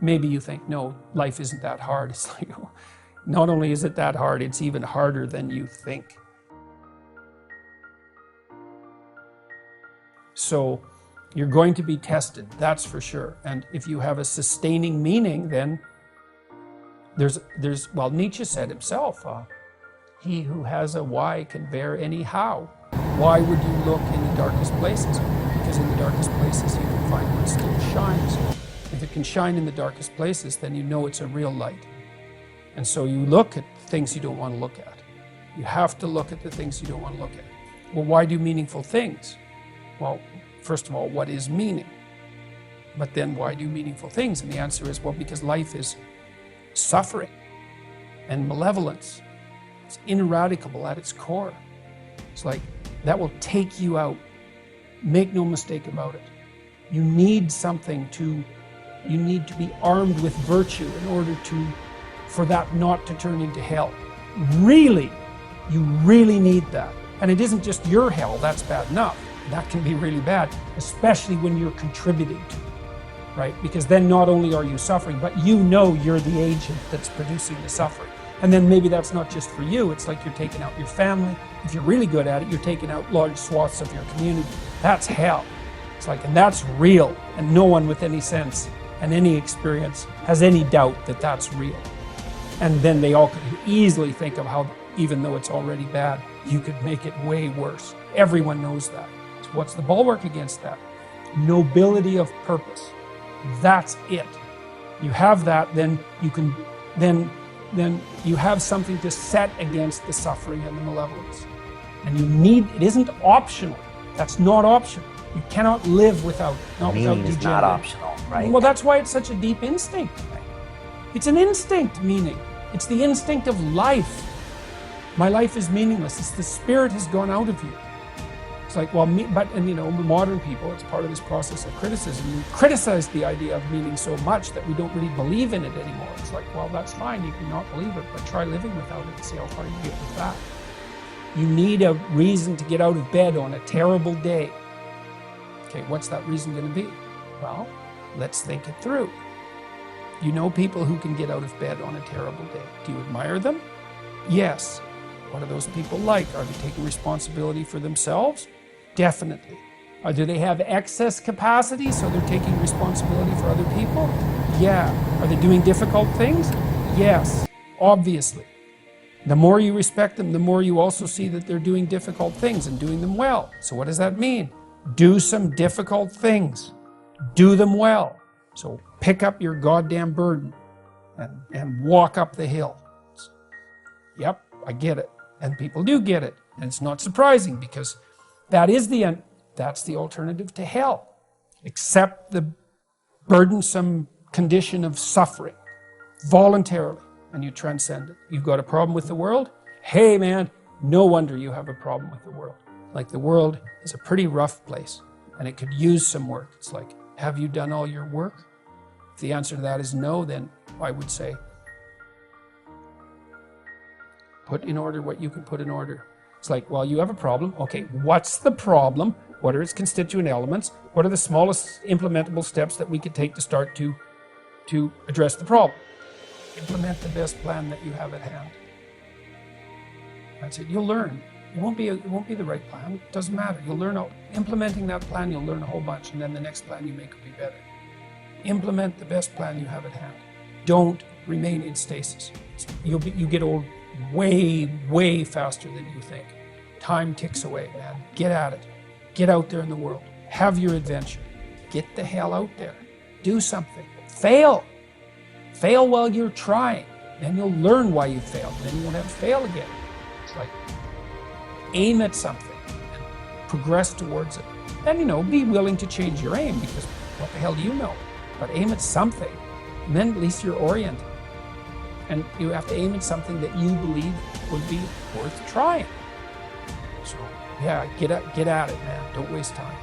maybe you think, no, life isn't that hard. It's like, not only is it that hard, it's even harder than you think. So you're going to be tested, that's for sure. And if you have a sustaining meaning, then well, Nietzsche said himself, he who has a why can bear any how. Why would you look in the darkest places? Because in the darkest places you can find what still shines. If it can shine in the darkest places, then you know it's a real light. And so you look at things you don't want to look at. You have to look at the things you don't want to look at. Well, why do meaningful things? Well, first of all, what is meaning? But then why do meaningful things? And the answer is, well, because life is suffering and malevolence. It's ineradicable at its core. It's like, that will take you out. Make no mistake about it. You need something you need to be armed with virtue in order for that not to turn into hell. Really, you really need that. And it isn't just your hell, that's bad enough. That can be really bad, especially when you're contributing to it, right? Because then not only are you suffering, but you know you're the agent that's producing the suffering. And then maybe that's not just for you, it's like you're taking out your family. If you're really good at it, you're taking out large swaths of your community. That's hell. It's like, and that's real. And no one with any sense and any experience has any doubt that that's real. And then they all could easily think of how, even though it's already bad, you could make it way worse. Everyone knows that. So what's the bulwark against that? Nobility of purpose. That's it. You have that, then you can, then you have something to set against the suffering and the malevolence. And you need, it isn't optional. That's not optional. You cannot live without it. Meaning is not optional, right? Well, that's why it's such a deep instinct. It's an instinct, meaning. It's the instinct of life. My life is meaningless. It's the spirit has gone out of you. It's like, well, modern people, it's part of this process of criticism. We criticize the idea of meaning so much that we don't really believe in it anymore. It's like, well, that's fine. You can not believe it, but try living without it and see how far you get with that. You need a reason to get out of bed on a terrible day. Okay, what's that reason going to be? Well, let's think it through. You know people who can get out of bed on a terrible day. Do you admire them? Yes. What are those people like? Are they taking responsibility for themselves? Definitely. Do they have excess capacity, so they're taking responsibility for other people? Yeah. Are they doing difficult things? Yes, obviously. The more you respect them, the more you also see that they're doing difficult things and doing them well. So what does that mean? Do some difficult things. Do them well. So pick up your goddamn burden and walk up the hill. Yep, I get it. And people do get it. And it's not surprising because that's the alternative to hell. Accept the burdensome condition of suffering voluntarily and you transcend it. You've got a problem with the world? Hey man, no wonder you have a problem with the world. Like the world is a pretty rough place and it could use some work. It's like, have you done all your work? If the answer to that is no, then I would say, put in order what you can put in order. It's like, well, you have a problem. Okay, what's the problem? What are its constituent elements? What are the smallest implementable steps that we could take to start to address the problem? Implement the best plan that you have at hand. That's it. You'll learn. It won't be the right plan. It doesn't matter. You'll learn. Implementing that plan, you'll learn a whole bunch, and then the next plan you make will be better. Implement the best plan you have at hand. Don't remain in stasis. You get old way, way faster than you think. Time ticks away, man. Get at it. Get out there in the world. Have your adventure. Get the hell out there. Do something. Fail. Fail while you're trying. Then you'll learn why you failed. Then you won't have to fail again. It's like, aim at something and progress towards it. Then, be willing to change your aim because what the hell do you know? But aim at something. And then at least you're oriented. And you have to aim at something that you believe would be worth trying. So, yeah, get at it, man. Don't waste time.